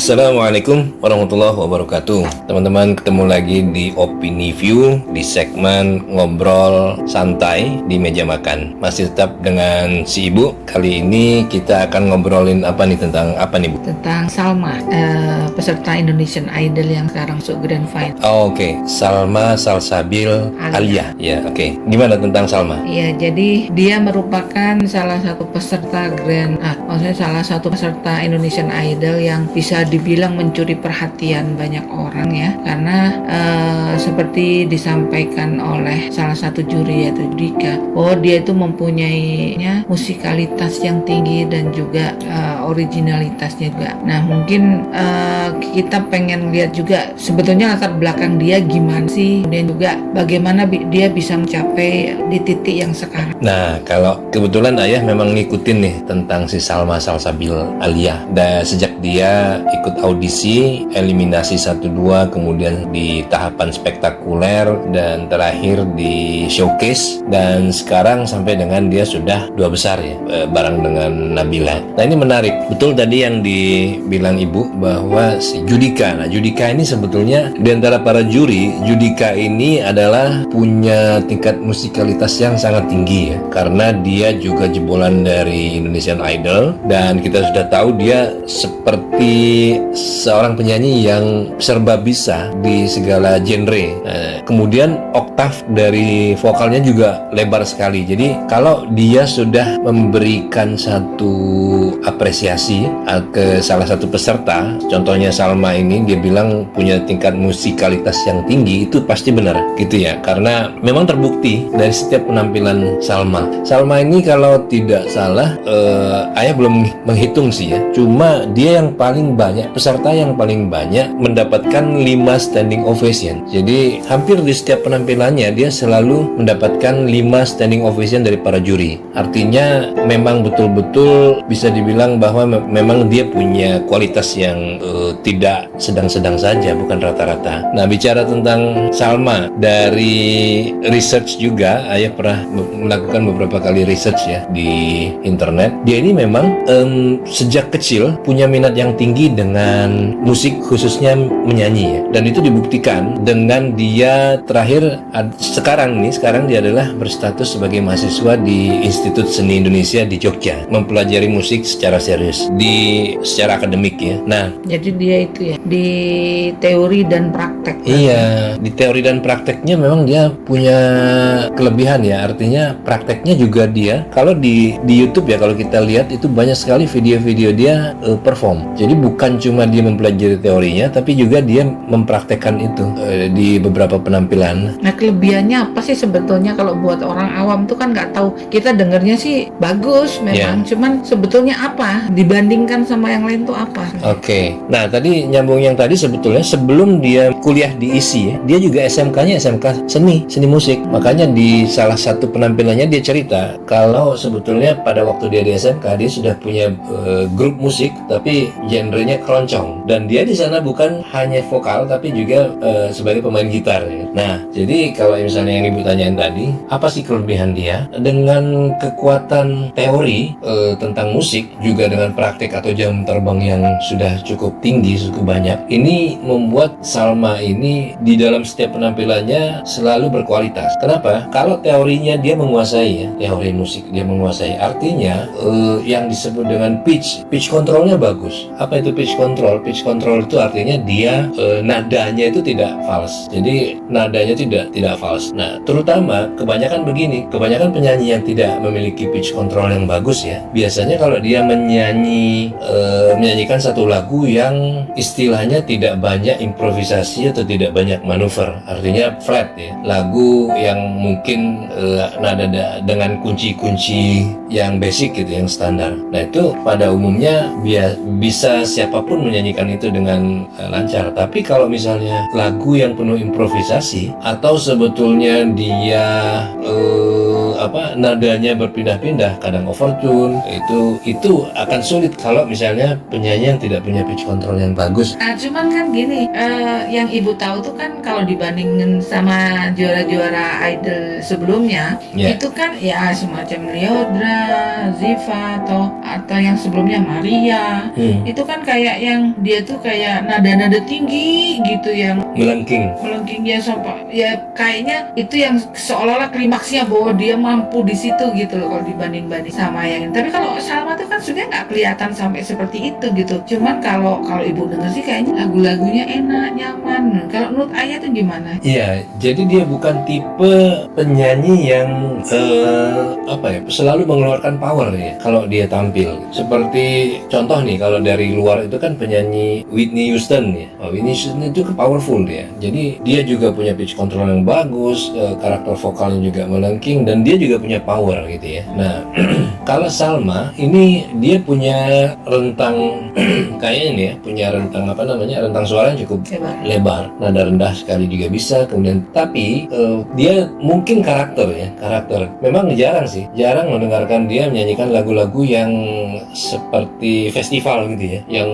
Assalamualaikum warahmatullahi wabarakatuh. Teman-teman, ketemu lagi di Opini View di segmen ngobrol santai di meja makan. Masih tetap dengan si Ibu. Kali ini kita akan ngobrolin apa nih, tentang apa nih, Bu? Tentang Salma, peserta Indonesian Idol yang sekarang masuk Grand Final. Oke. Salma Salsabil Alia. Ya, oke. Gimana tentang Salma? Ya, jadi dia merupakan salah satu peserta salah satu peserta Indonesian Idol yang bisa dibilang mencuri perhatian banyak orang ya, karena seperti disampaikan oleh salah satu juri yaitu Judika, bahwa dia itu mempunyai musikalitas yang tinggi dan juga originalitasnya juga. Nah, mungkin kita pengen lihat juga sebetulnya latar belakang dia gimana sih, dan juga bagaimana dia bisa mencapai di titik yang sekarang. Nah, kalau kebetulan ayah memang ngikutin nih tentang si Salma Salsabil Alia. Dan sejak dia ikut audisi, eliminasi 1-2, kemudian di tahapan spektakuler, dan terakhir di showcase, dan sekarang sampai dengan dia sudah 2 besar ya, bareng dengan Nabila. Nah, ini menarik. Betul tadi yang dibilang Ibu bahwa si Judika. Nah, Judika ini sebetulnya di antara para juri, Judika ini adalah punya tingkat musikalitas yang sangat tinggi ya, karena dia juga jebolan dari Indonesian Idol, dan kita sudah tahu dia seperti seorang penyanyi yang serba bisa di segala genre. Kemudian oktav dari vokalnya juga lebar sekali. Jadi kalau dia sudah memberikan satu apresiasi ke salah satu peserta, contohnya Salma ini, dia bilang punya tingkat musikalitas yang tinggi, itu pasti benar gitu ya, karena memang terbukti dari setiap penampilan Salma. Salma ini kalau tidak salah, ayah belum menghitung sih ya, cuma dia yang paling banyak, peserta yang paling banyak mendapatkan 5 standing ovation. Jadi hampir di setiap penampilannya dia selalu mendapatkan 5 standing ovation dari para juri. Artinya memang betul-betul bisa dibilang bahwa memang dia punya kualitas yang tidak sedang-sedang saja, bukan rata-rata. Nah, bicara tentang Salma, dari research juga, ayah pernah melakukan beberapa kali research ya di internet. Dia ini memang sejak kecil punya minat yang tinggi dengan musik, khususnya menyanyi ya. Dan itu dibuktikan dengan dia terakhir sekarang dia adalah berstatus sebagai mahasiswa di Institut Seni Indonesia di Jogja, mempelajari musik secara serius secara akademik ya. Nah, jadi dia itu ya di teori dan praktek. Iya, di teori dan prakteknya memang dia punya kelebihan ya. Artinya prakteknya juga dia, kalau di YouTube ya, kalau kita lihat itu banyak sekali video-video dia perform. Jadi bukan cuma dia mempelajari teorinya, tapi juga dia mempraktekkan itu di beberapa penampilan. Nah, kelebihannya apa sih sebetulnya kalau buat orang awam tuh kan nggak tahu. Kita dengarnya sih bagus memang, cuman sebetulnya apa dibandingkan sama yang lain tuh apa? Oke. Nah, tadi nyambung yang tadi, sebetulnya sebelum dia kuliah di ISI ya, dia juga SMK-nya SMK seni musik. Makanya di salah satu penampilannya dia cerita kalau sebetulnya pada waktu dia di SMK dia sudah punya grup musik, tapi genrenya keroncong, dan dia di sana bukan hanya vokal tapi juga sebagai pemain gitar ya. Nah, jadi kalau misalnya yang Ibu tanyain tadi, apa sih kelebihan dia dengan kekuatan teori tentang musik, juga dengan praktik atau jam terbang yang sudah cukup tinggi, cukup banyak, ini membuat Salma ini di dalam setiap penampilannya selalu berkualitas. Kenapa? Kalau teorinya dia menguasai ya, teori musik dia menguasai, artinya yang disebut dengan pitch controlnya bagus. Apa itu pitch control? Pitch control itu artinya dia nadanya itu tidak false. Jadi nadanya tidak false. Nah, terutama kebanyakan penyanyi yang tidak memiliki pitch control yang bagus ya, biasanya kalau dia menyanyikan satu lagu yang istilahnya tidak banyak improvisasi atau tidak banyak manuver, artinya flat ya, lagu yang mungkin nada dengan kunci-kunci yang basic gitu, yang standar. Nah, itu pada umumnya bisa siapapun menyanyikan itu dengan lancar. Tapi kalau misalnya lagu yang penuh improvisasi, atau sebetulnya dia nadanya berpindah-pindah, kadang overtune, itu akan sulit kalau misalnya penyanyi yang tidak punya pitch control yang bagus. Nah, cuman kan gini, yang ibu tahu tuh kan kalau dibandingin sama juara-juara idol sebelumnya, Ya. itu kan ya semacam Lyodra, Ziva atau yang sebelumnya Maria, itu kan kayak yang dia tuh kayak nada-nada tinggi gitu yang Melengking. ya sampai ya kayaknya itu yang seolah-olah klimaksnya bahwa dia mampu di situ gitu loh kalau dibanding-banding sama yang ini. Tapi kalau Salma tuh kan sudah nggak kelihatan sampai seperti itu gitu. Cuman kalau ibu denger sih kayaknya lagu-lagunya enak, nyaman. Kalau menurut Ayah tuh gimana? Iya, jadi dia bukan tipe penyanyi yang selalu mengeluarkan power ya kalau dia tampil. Seperti contoh nih, kalau dari luar itu kan penyanyi Whitney Houston ya. Whitney Houston itu powerful dia. Jadi dia juga punya pitch control yang bagus, karakter vokalnya juga melengking, dan dia juga punya power gitu ya. Nah, kalau Salma ini dia punya rentang kayaknya ini ya, punya rentang suara yang cukup lebar, nada rendah sekali juga bisa. Kemudian tapi dia mungkin karakter memang jarang mendengarkan dia menyanyikan lagu-lagu yang seperti festival gitu ya, yang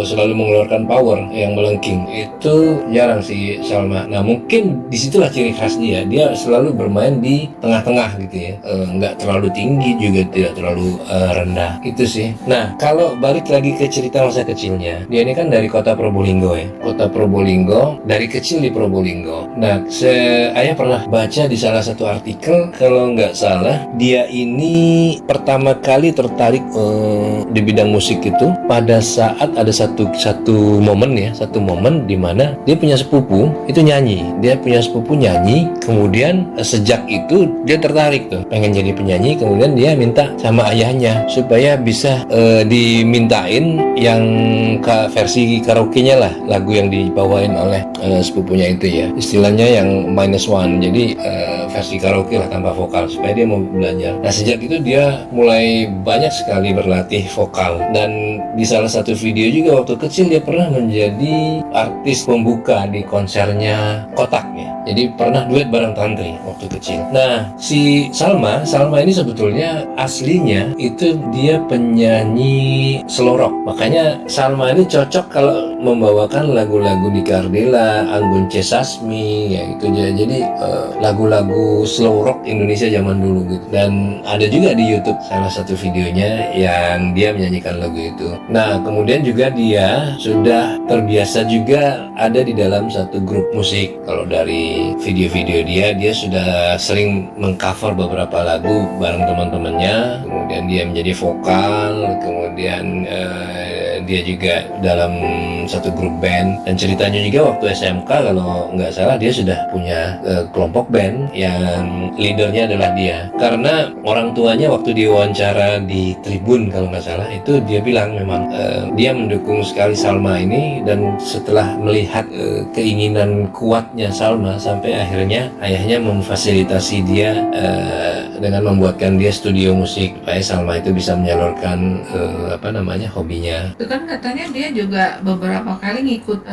selalu mengeluarkan power yang melengking. Itu jarang sih Salma. Nah, mungkin disitulah ciri khas dia selalu bermain di tengah-tengah gitu ya, nggak terlalu tinggi juga tidak terlalu rendah, itu sih. Nah, kalau balik lagi ke cerita masa kecilnya, dia ini kan dari kota Probolinggo ya, dari kecil di Probolinggo. Nah, Ayah pernah baca di salah satu artikel, kalau nggak salah dia ini pertama kali tertarik di bidang musik itu pada saat ada satu momen di mana dia punya sepupu nyanyi, kemudian sejak itu dia tertarik tuh pengen jadi penyanyi, kemudian dia minta sama ayahnya supaya bisa dimintain yang versi karaoke-nya lah, lagu yang dibawain oleh sepupunya itu ya, istilahnya yang -1, jadi versi karaoke lah tanpa vokal, supaya dia mau belajar. Nah, sejak itu dia mulai banyak sekali berlatih vokal, dan di salah satu video juga waktu kecil dia pernah menjadi artis pembuka di konsernya Kotak ya, jadi pernah duet bareng Tantri waktu kecil. Nah, si Salma ini sebetulnya aslinya itu dia penyanyi slow rock, makanya Salma ini cocok kalau membawakan lagu-lagu di Gardella, Anggun C. Sasmi ya, itu jadi lagu-lagu slow rock Indonesia zaman dulu gitu. Dan ada juga di YouTube salah satu videonya yang dia menyanyikan lagu itu. Nah, kemudian juga dia sudah terbiasa juga ada di dalam satu grup musik. Kalau dari video-video dia sudah sering mengcover beberapa lagu bareng teman-temannya, kemudian dia menjadi vokal, kemudian dia juga dalam satu grup band. Dan ceritanya juga waktu SMK kalau nggak salah dia sudah punya kelompok band yang leadernya adalah dia, karena orang tuanya waktu diwawancara di Tribun kalau nggak salah itu dia bilang memang dia mendukung sekali Salma ini, dan setelah melihat keinginan kuatnya Salma sampai akhirnya ayahnya memfasilitasi dia dengan membuatkan dia studio musik supaya Salma itu bisa menyalurkan hobinya. Itu kan katanya dia juga beberapa kali ngikut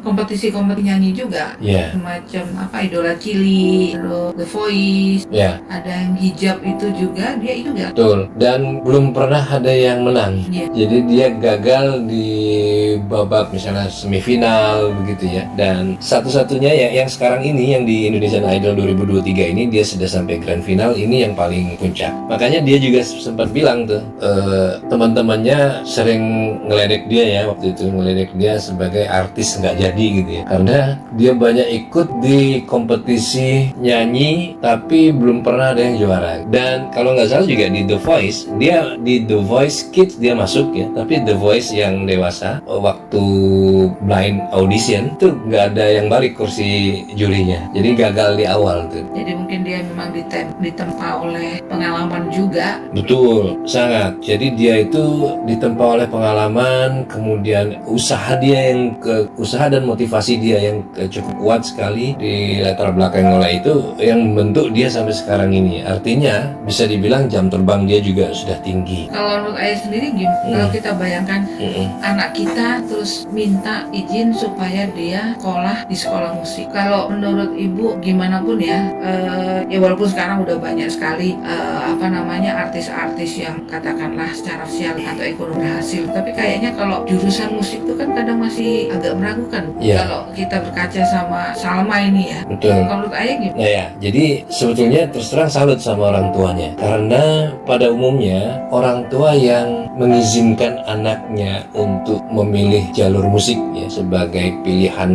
kompetisi-kompetisi nyanyi juga, semacam Idola Cili, The Voice, ada yang hijab itu juga dia juga. Betul, dan belum pernah ada yang menang. Jadi dia gagal di babak misalnya semifinal begitu ya. Dan satu-satunya yang sekarang ini yang di Indonesian Idol 2023 ini dia sudah sampai grand final, ini yang paling puncak. Makanya dia juga sempat bilang tuh teman-temannya sering ngeledek dia ya waktu itu, ngeledek dia sebagai artis nggak jadi gitu ya, karena dia banyak ikut di kompetisi nyanyi tapi belum pernah ada yang juara. Dan kalau nggak salah juga di The Voice, dia di The Voice Kids dia masuk ya, tapi The Voice yang dewasa waktu blind audition tuh nggak ada yang balik kursi jurinya, jadi gagal di awal tuh. Jadi mungkin dia memang ditempa oleh pengalaman juga. Betul, sangat. Jadi dia itu ditempa oleh pengalaman, kemudian usaha dan motivasi dia yang cukup kuat sekali di latar belakang oleh itu yang membentuk dia sampai sekarang ini. Artinya bisa dibilang jam terbang dia juga sudah tinggi. Kalau menurut Ayah sendiri gimana? Kalau kita bayangkan anak kita terus minta izin supaya dia sekolah di sekolah musik. Kalau menurut Ibu gimana pun ya walaupun walaupun sekarang udah banyak sekali artis-artis yang katakanlah secara sosial atau ekonomi berhasil, tapi kayaknya kalau jurusan musik itu kan kadang masih agak meragukan. Kalau kita berkaca sama Salma ini ya. Betul. Kalau menurut Ayah gimana? Nah ya, jadi sebetulnya terus terang salut sama orang tuanya, karena pada umumnya orang tua yang mengizinkan anaknya untuk memilih jalur musik ya sebagai pilihan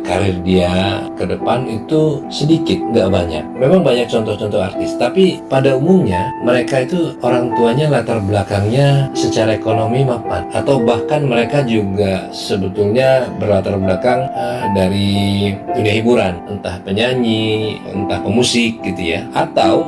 karir dia ke depan itu sedikit, nggak banyak. Memang banyak contoh-contoh artis, tapi pada umumnya mereka itu orang tuanya latar belakangnya secara ekonomi mapan, atau bahkan mereka juga sebetulnya berlatar belakang dari dunia hiburan, entah penyanyi, entah pemusik gitu ya, atau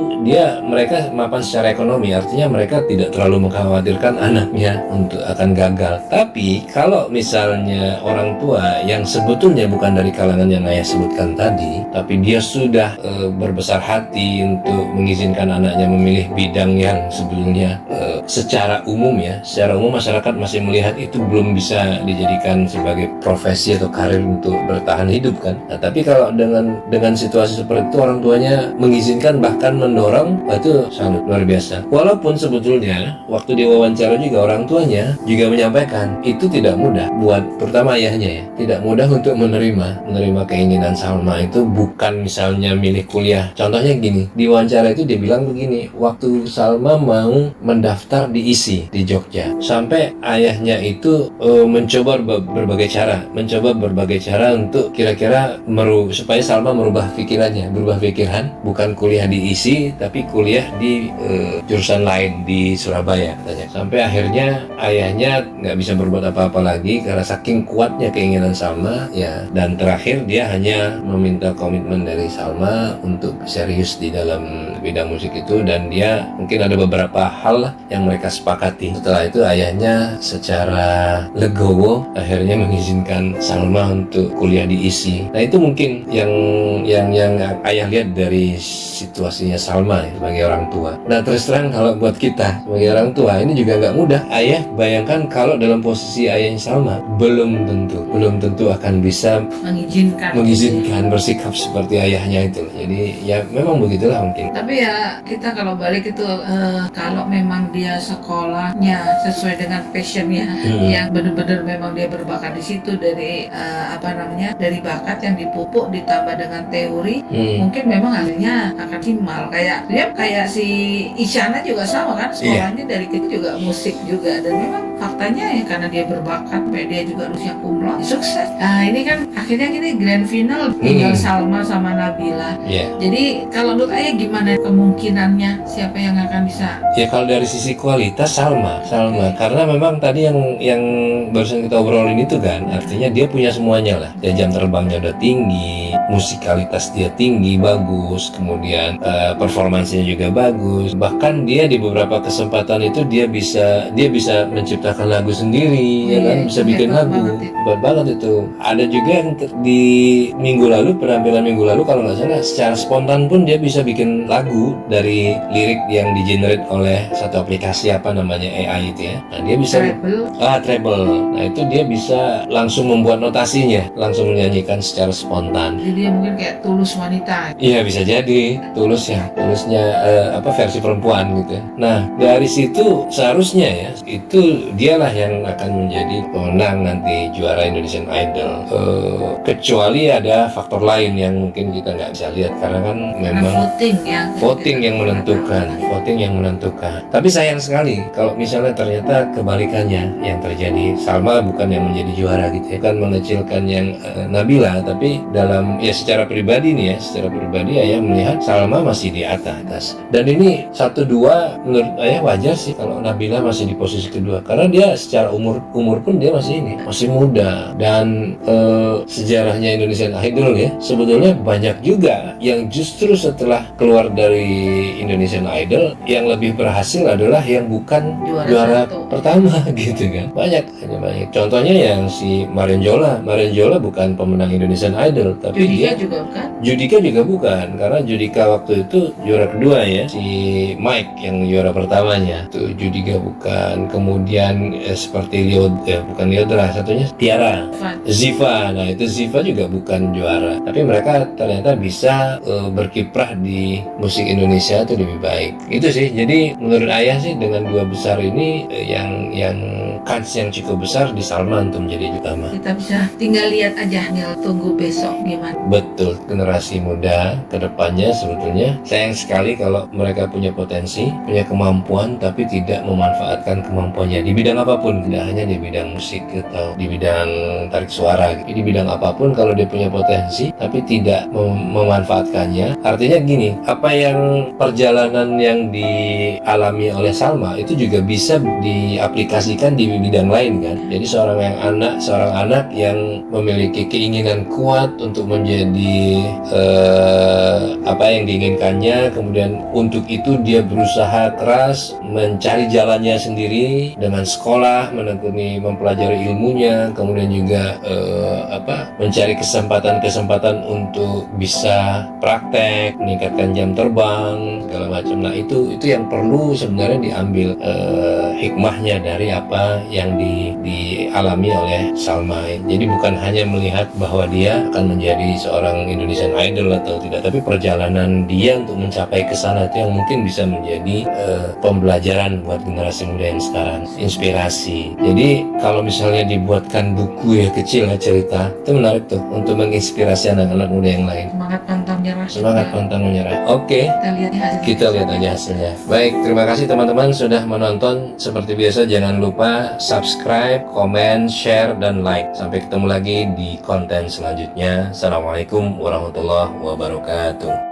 mereka mapan secara ekonomi, artinya mereka tidak terlalu mengkhawatirkan anaknya untuk akan gagal. Tapi kalau misalnya orang tua yang sebetulnya bukan dari kalangan yang Ayah sebutkan tadi, tapi dia sudah berbesar hati untuk mengizinkan anaknya memilih bidang yang sebetulnya secara umum masyarakat masih melihat itu belum bisa dijadikan sebagai profesi atau karir untuk bertahan hidup kan. Nah, tapi kalau dengan situasi seperti itu orang tuanya mengizinkan bahkan mendorong, itu sangat luar biasa. Walaupun sebetulnya waktu diwawancara juga orang tuanya juga menyampaikan itu tidak mudah buat, terutama ayahnya ya, tidak mudah untuk menerima keinginan Salma itu bukan misalnya milih kuliah. Contohnya gini, di wawancara itu dia bilang begini, waktu Salma mau mendaftar di ISI di Jogja, sampai ayahnya itu mencoba berbagai cara untuk kira-kira supaya Salma berubah pikiran, bukan kuliah di ISI tapi kuliah di jurusan lain di Surabaya katanya. Sampai akhirnya ayahnya nggak bisa berbuat apa-apa lagi karena saking kuatnya keinginan Salma ya, dan terakhir dia hanya meminta komitmen dari Salma untuk serius di dalam bidang musik itu, dan dia mungkin ada beberapa hal yang mereka sepakati. Setelah itu ayahnya secara legowo akhirnya mengizinkan Salma untuk kuliah di ISI. Nah itu mungkin yang ayah lihat dari situasinya Salma ya, sebagai orang tua. Nah terus terang kalau buat kita sebagai orang tua ini juga nggak mudah. Ayah bayangkan kalau dalam posisi ayahnya Salma belum tentu akan bisa mengizinkan bersikap seperti ayahnya itu. Jadi ya memang begitulah mungkin. Tapi ya kita kalau balik itu kalau memang dia sekolahnya sesuai dengan passionnya, yang benar-benar memang dia berbakat di situ, dari dari bakat yang dipupuk ditambah dengan teori, mungkin memang hasilnya akan maksimal. Kayak si Isyana juga sama kan, sekolahnya dari kecil juga musik juga, dan memang faktanya ya karena dia berbakat, dia juga lulusan cum laude, sukses. Nah ini kan akhirnya gini grand final tinggal Salma sama Nabila. Jadi kalau menurut Ayah gimana kemungkinannya siapa yang akan bisa? Ya kalau dari sisi kualitas Salma, karena memang tadi yang barusan kita obrolin itu kan, artinya dia punya semuanya lah. Dia jam terbangnya udah tinggi, musikalitas dia tinggi, bagus, kemudian performansinya juga bagus. Bahkan dia di beberapa kesempatan itu dia bisa menciptakan lagu sendiri, ya kan, bisa bikin lagu. Hebat banget itu. Ada juga yang di penampilan minggu lalu kalau nggak salah, secara spontan pun dia bisa bikin lagu dari lirik yang di-generate oleh satu aplikasi AI itu ya. Nah dia bisa treble. Nah itu dia bisa langsung membuat notasinya, langsung menyanyikan secara spontan. Jadi dia mungkin kayak Tulus wanita. Iya bisa jadi tulusnya versi perempuan gitu. Nah dari situ seharusnya ya itu dialah yang akan menjadi pemenang nanti juara Indonesian Idol. Kecuali ada faktor lain yang mungkin kita nggak bisa lihat karena kan memang voting yang menentukan. Tapi sayang sekali kalau misalnya ternyata kebalikannya yang terjadi, Salma bukan yang menjadi juara gitu ya, bukan mengecilkan yang Nabila, tapi secara pribadi Ayah melihat Salma masih di atas. Dan ini 1-2 menurut Ayah wajar sih kalau Nabila masih di posisi kedua, karena dia secara umur pun dia masih muda. Dan sejarahnya Indonesian Idol ya, sebetulnya banyak juga yang justru setelah keluar dari Indonesian Idol yang lebih berhasil adalah yang bukan juara pertama gitu kan. Banyak. Contohnya yang si Marion Jola bukan pemenang Indonesian Idol, tapi Judika juga bukan, karena Judika waktu itu juara kedua ya, si Mike yang juara pertamanya tuh Judika bukan. Kemudian kemudian seperti bukan Liodra, satunya Tiara, Ziva. Nah itu Ziva juga bukan juara, tapi mereka ternyata bisa berkiprah di musik Indonesia itu lebih baik. Itu sih. Jadi menurut ayah sih dengan dua besar ini yang kans yang cukup besar di Salma untuk menjadi utama. Kita bisa tinggal lihat aja, tinggal tunggu besok gimana. Betul, generasi muda kedepannya sebetulnya sayang sekali kalau mereka punya potensi, punya kemampuan, tapi tidak memanfaatkan kemampuannya di bidang apapun, tidak hanya di bidang musik atau di bidang tarik suara. Di bidang apapun kalau dia punya potensi, tapi tidak memanfaatkannya, artinya gini, apa yang perjalanan yang dialami oleh Salma itu juga bisa diaplikasikan di bidang lain kan. Jadi seorang anak yang memiliki keinginan kuat untuk menjadi apa yang diinginkannya, kemudian untuk itu dia berusaha keras mencari jalannya sendiri dengan sekolah, menekuni mempelajari ilmunya, kemudian juga mencari kesempatan untuk bisa praktek, meningkatkan jam terbang segala macam. Nah itu yang perlu sebenarnya diambil hikmahnya dari apa yang dialami oleh Salma. Jadi bukan hanya melihat bahwa dia akan menjadi seorang Indonesian Idol atau tidak, tapi perjalanan dia untuk mencapai ke sana itu yang mungkin bisa menjadi pembelajaran buat generasi muda yang sekarang, inspirasi. Jadi kalau misalnya dibuatkan buku kecil cerita, itu menarik tuh untuk menginspirasi anak-anak muda yang lain. Semangat pantang menyerah. Semangat pantang menyerah. Oke. Kita lihat aja hasilnya. Baik, terima kasih teman-teman sudah menonton. Seperti biasa jangan lupa subscribe, komen, share, dan like. Sampai ketemu lagi di konten selanjutnya. Assalamualaikum warahmatullahi wabarakatuh.